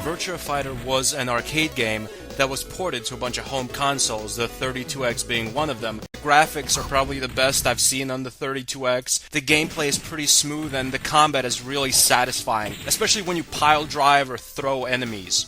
Virtua Fighter was an arcade game that was ported to a bunch of home consoles, the 32X being one of them. The graphics are probably the best I've seen on the 32X. The gameplay is pretty smooth and the combat is really satisfying, especially when you pile drive or throw enemies.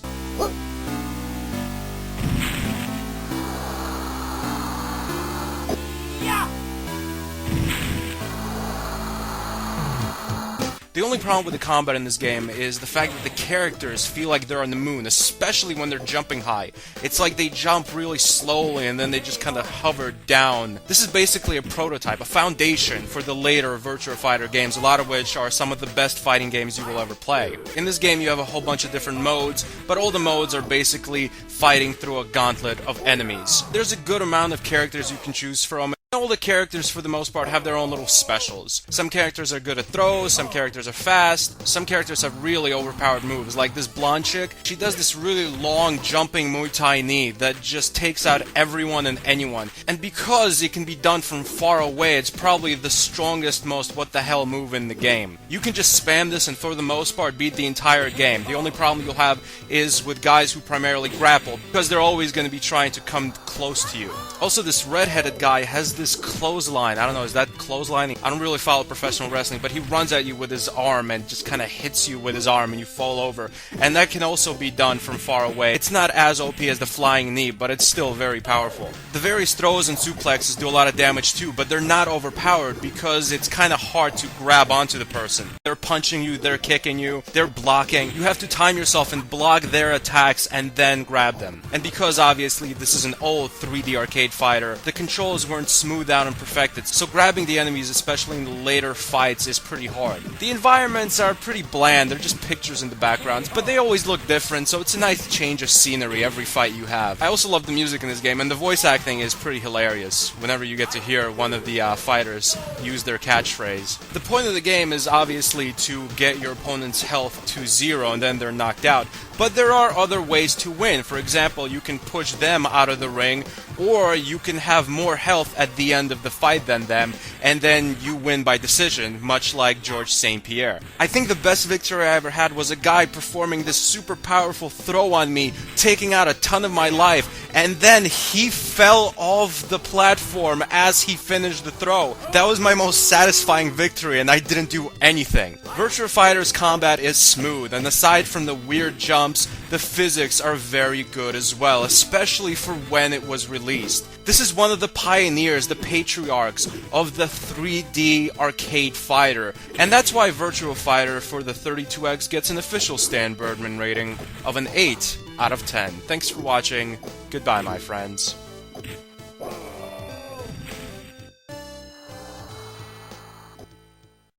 The only problem with the combat in this game is the fact that the characters feel like they're on the moon, especially when they're jumping high. It's like they jump really slowly and then they just kind of hover down. This is basically a prototype, a foundation for the later Virtua Fighter games, a lot of which are some of the best fighting games you will ever play. In this game you have a whole bunch of different modes, but all the modes are basically fighting through a gauntlet of enemies. There's a good amount of characters you can choose from. All the characters, for the most part, have their own little specials. Some characters are good at throws, some characters are fast, some characters have really overpowered moves, like this blonde chick. She does this really long jumping Muay Thai knee that just takes out everyone and anyone. And because it can be done from far away, it's probably the strongest, most what the hell move in the game. You can just spam this and for the most part beat the entire game. The only problem you'll have is with guys who primarily grapple, because they're always going to be trying to come close to you. Also, this red-headed guy has this clothesline. I don't know, is that clotheslining? I don't really follow professional wrestling, but he runs at you with his arm and just kind of hits you with his arm and you fall over. And that can also be done from far away. It's not as OP as the flying knee, but it's still very powerful. The various throws and suplexes do a lot of damage too, but they're not overpowered because it's kind of hard to grab onto the person. They're punching you, they're kicking you, they're blocking. You have to time yourself and block their attacks and then grab them. And because obviously this is an old 3D arcade fighter, the controls weren't smoothed out and perfected, so grabbing the enemies, especially in the later fights, is pretty hard. The environments are pretty bland, they're just pictures in the backgrounds, but they always look different, so it's a nice change of scenery every fight you have. I also love the music in this game, and the voice acting is pretty hilarious whenever you get to hear one of the fighters use their catchphrase. The point of the game is obviously to get your opponent's health to 0 and then they're knocked out, but there are other ways to win. For example, you can push them out of the ring, or you can have more health at the end of the fight than them, and then you win by decision, much like George St. Pierre. I think the best victory I ever had was a guy performing this super powerful throw on me, taking out a ton of my life, and then he fell off the platform as he finished the throw. That was my most satisfying victory, and I didn't do anything. Virtua Fighter's combat is smooth, and aside from the weird jumps, the physics are very good as well, especially for when it was released. This is one of the pioneers, the patriarchs of the 3D arcade fighter, and that's why Virtua Fighter for the 32X gets an official Stan Burdman rating of an 8 out of 10. Thanks for watching. Goodbye, my friends.